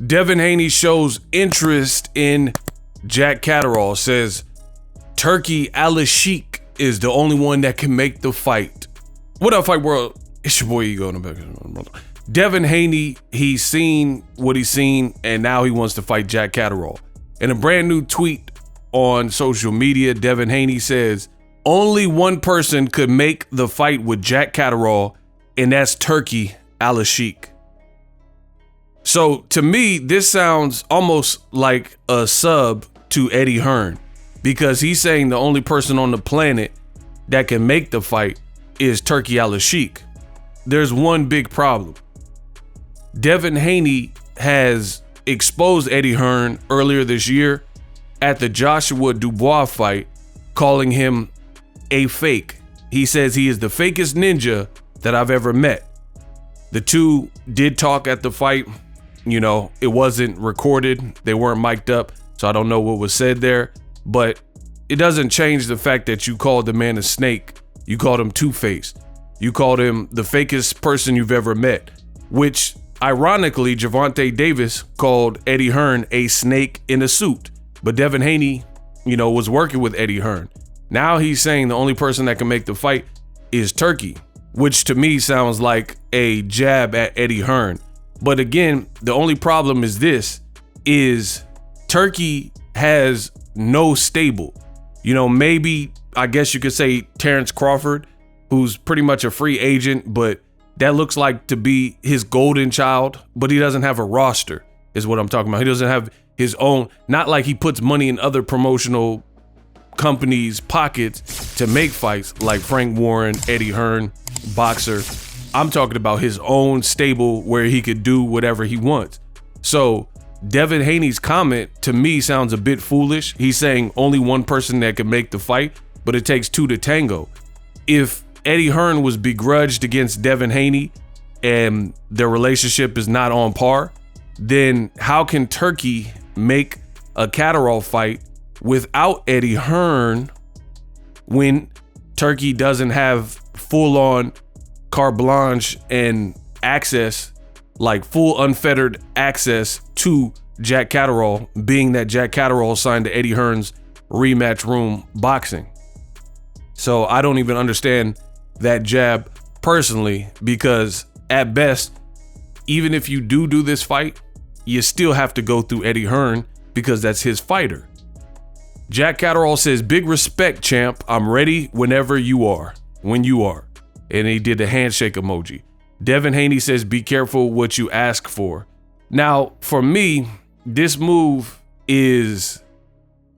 Devin Haney shows interest in Jack Catterall, says Turki Al-Sheikh is the only one that can make the fight. What up, Fight World? It's your boy Ego in the back. Devin Haney, he's seen what he's seen, and now he wants to fight Jack Catterall. In a brand new tweet on social media, Devin Haney says, only one person could make the fight with Jack Catterall, and that's Turki Al-Sheikh. So to me, this sounds almost like a sub to Eddie Hearn, because he's saying the only person on the planet that can make the fight is Turki Al-Sheikh. There's one big problem. Devin Haney has exposed Eddie Hearn earlier this year at the Joshua Dubois fight, calling him a fake. He says he is the fakest ninja that I've ever met. The two did talk at the fight. You know, it wasn't recorded. They weren't mic'd up, so I don't know what was said there. But it doesn't change the fact that you called the man a snake. You called him two-faced. You called him the fakest person you've ever met, which ironically, Gervonta Davis called Eddie Hearn a snake in a suit. But Devin Haney, was working with Eddie Hearn. Now he's saying the only person that can make the fight is Turki, which to me sounds like a jab at Eddie Hearn. But again, the only problem is Turki has no stable. Maybe, I guess you could say Terrence Crawford, who's pretty much a free agent, but that looks like to be his golden child, but he doesn't have a roster, is what I'm talking about. He doesn't have his own, not like he puts money in other promotional companies' pockets to make fights like Frank Warren, Eddie Hearn, Boxer. I'm talking about his own stable where he could do whatever he wants. So Devin Haney's comment to me sounds a bit foolish. He's saying only one person that can make the fight, but it takes two to tango. If Eddie Hearn was begrudged against Devin Haney and their relationship is not on par, then how can Turki make a Catterall fight without Eddie Hearn when Turki doesn't have full-on carte blanche and access, like full unfettered access to Jack Catterall, being that Jack Catterall signed to Eddie Hearn's Rematch Room Boxing? So I don't even understand that jab personally, because at best, even if you do this fight, you still have to go through Eddie Hearn because that's his fighter. Jack Catterall says, big respect, champ. I'm ready whenever you are, when you are. And he did the handshake emoji. Devin Haney says, be careful what you ask for. Now, for me, this move is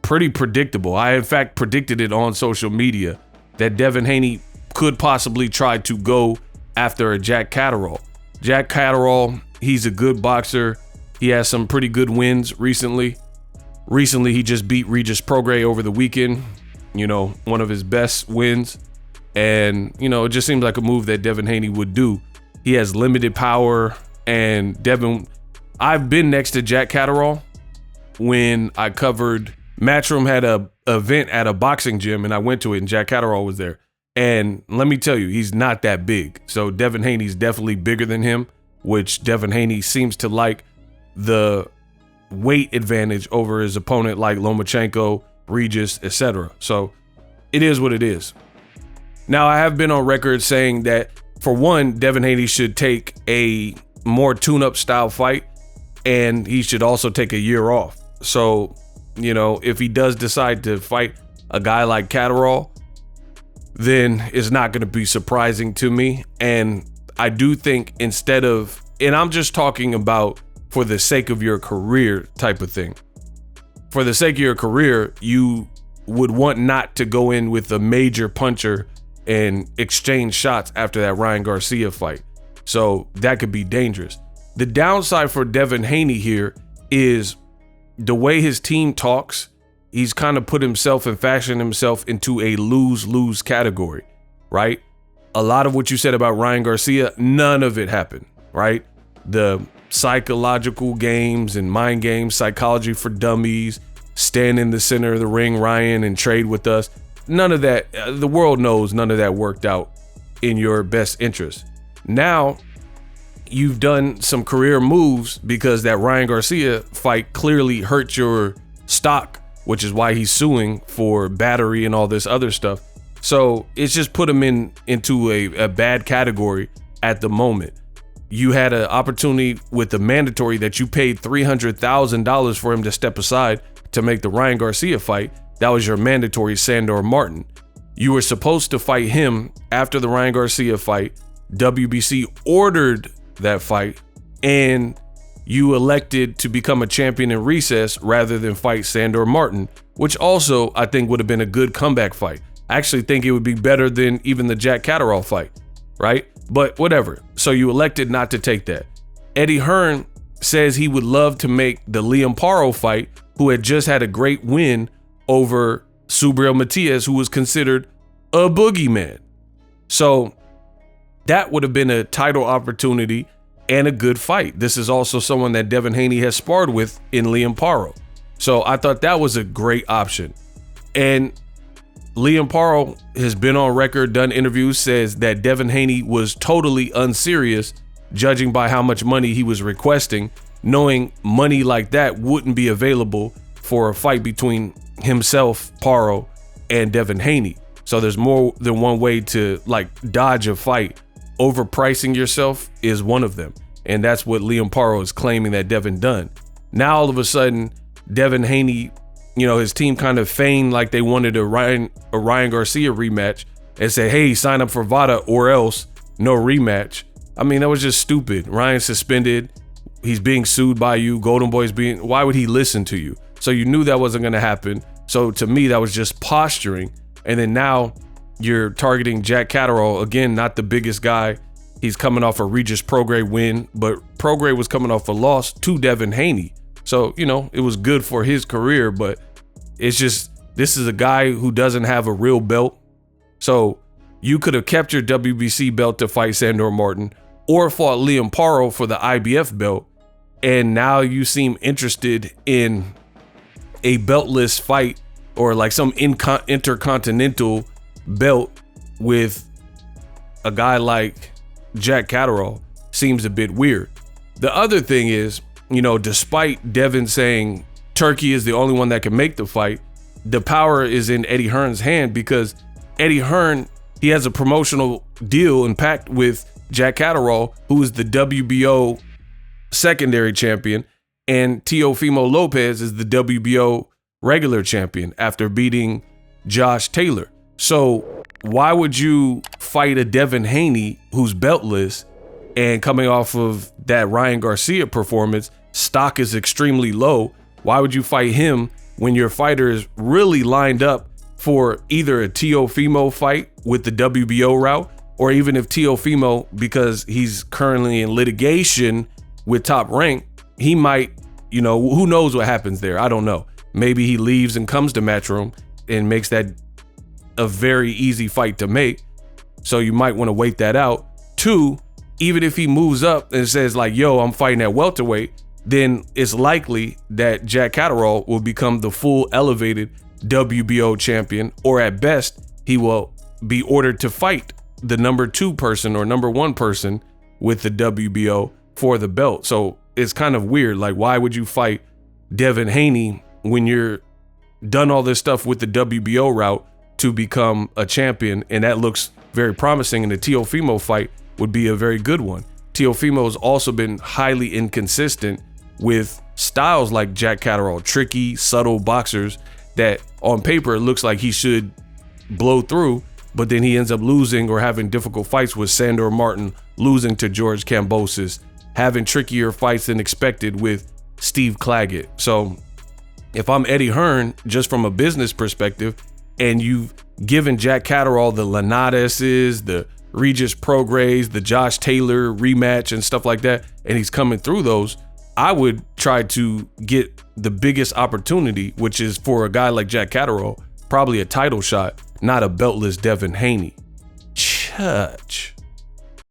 pretty predictable. I, in fact, predicted it on social media that Devin Haney could possibly try to go after a Jack Catterall. Jack Catterall, he's a good boxer. He has some pretty good wins recently. Recently, he just beat Regis Prograis over the weekend, one of his best wins. And, it just seems like a move that Devin Haney would do. He has limited power, and I've been next to Jack Catterall when I covered, Matchroom had a event at a boxing gym, and I went to it, and Jack Catterall was there. And let me tell you, he's not that big. So Devin Haney's definitely bigger than him, which Devin Haney seems to like the weight advantage over his opponent like Lomachenko, Regis, etc. So it is what it is. Now, I have been on record saying that, for one, Devin Haney should take a more tune-up style fight, and he should also take a year off. So, if he does decide to fight a guy like Catterall, then it's not going to be surprising to me. And I do think instead of, and I'm just talking about for the sake of your career type of thing. For the sake of your career, you would want not to go in with a major puncher and exchange shots after that Ryan Garcia fight. So that could be dangerous. The downside for Devin Haney here is the way his team talks. He's kind of put himself and fashioned himself into a lose-lose category, right? A lot of what you said about Ryan Garcia, none of it happened, right? The psychological games and mind games, psychology for dummies, stand in the center of the ring, Ryan, and trade with us. None of that, the world knows none of that worked out in your best interest. Now, you've done some career moves because that Ryan Garcia fight clearly hurt your stock, which is why he's suing for battery and all this other stuff. So it's just put him into a bad category at the moment. You had an opportunity with the mandatory that you paid $300,000 for him to step aside to make the Ryan Garcia fight. That was your mandatory Sandor Martin. You were supposed to fight him after the Ryan Garcia fight. WBC ordered that fight, and you elected to become a champion in recess rather than fight Sandor Martin, which also I think would have been a good comeback fight. I actually think it would be better than even the Jack Catterall fight, right? But whatever. So you elected not to take that. Eddie Hearn says he would love to make the Liam Paro fight, who had just had a great win over Subriel Matias, who was considered a boogeyman. So that would have been a title opportunity and a good fight. This is also someone that Devin Haney has sparred with in Liam Paro. So I thought that was a great option. And Liam Paro has been on record, done interviews, says that Devin Haney was totally unserious, judging by how much money he was requesting, knowing money like that wouldn't be available for a fight between himself, Paro, and Devin Haney. So there's more than one way to like dodge a fight. Overpricing yourself is one of them. And that's what Liam Paro is claiming that Devin done. Now all of a sudden, Devin Haney, his team kind of feigned like they wanted a Ryan Garcia rematch and said, hey, sign up for VADA or else no rematch. I mean, that was just stupid. Ryan suspended. He's being sued by you. Golden Boy's why would he listen to you? So you knew that wasn't going to happen. So to me, that was just posturing. And then now you're targeting Jack Catterall, again, not the biggest guy. He's coming off a Regis Prograis win, but Prograis was coming off a loss to Devin Haney. So, it was good for his career, but it's just, this is a guy who doesn't have a real belt. So you could have kept your WBC belt to fight Sandor Martin or fought Liam Paro for the IBF belt. And now you seem interested in a beltless fight or like some intercontinental belt with a guy like Jack Catterall. Seems a bit weird. The other thing is, despite Devin saying Turki is the only one that can make the fight, the power is in Eddie Hearn's hand because Eddie Hearn, he has a promotional deal and pact with Jack Catterall, who is the WBO secondary champion, and Teofimo Lopez is the WBO regular champion after beating Josh Taylor. So why would you fight a Devin Haney who's beltless and coming off of that Ryan Garcia performance? Stock is extremely low. Why would you fight him when your fighter is really lined up for either a Teofimo fight with the WBO route, or even if Teofimo, because he's currently in litigation with Top Rank, he might, who knows what happens there? I don't know. Maybe he leaves and comes to Matchroom and makes that a very easy fight to make. So you might want to wait that out. 2, even if he moves up and says like, yo, I'm fighting at welterweight, then it's likely that Jack Catterall will become the full elevated WBO champion, or at best, he will be ordered to fight the number 2 person or number 1 person with the WBO for the belt. So it's kind of weird. Like, why would you fight Devin Haney when you're done all this stuff with the WBO route to become a champion? And that looks very promising, and the Teofimo fight would be a very good one. Teofimo has also been highly inconsistent with styles like Jack Catterall, tricky, subtle boxers that on paper it looks like he should blow through, but then he ends up losing or having difficult fights with Sandor Martin, losing to George Kambosos, having trickier fights than expected with Steve Claggett. So if I'm Eddie Hearn, just from a business perspective, and you've given Jack Catterall the Linadeses, the Regis Prograis, the Josh Taylor rematch and stuff like that, and he's coming through those, I would try to get the biggest opportunity, which is for a guy like Jack Catterall, probably a title shot, not a beltless Devin Haney. Church.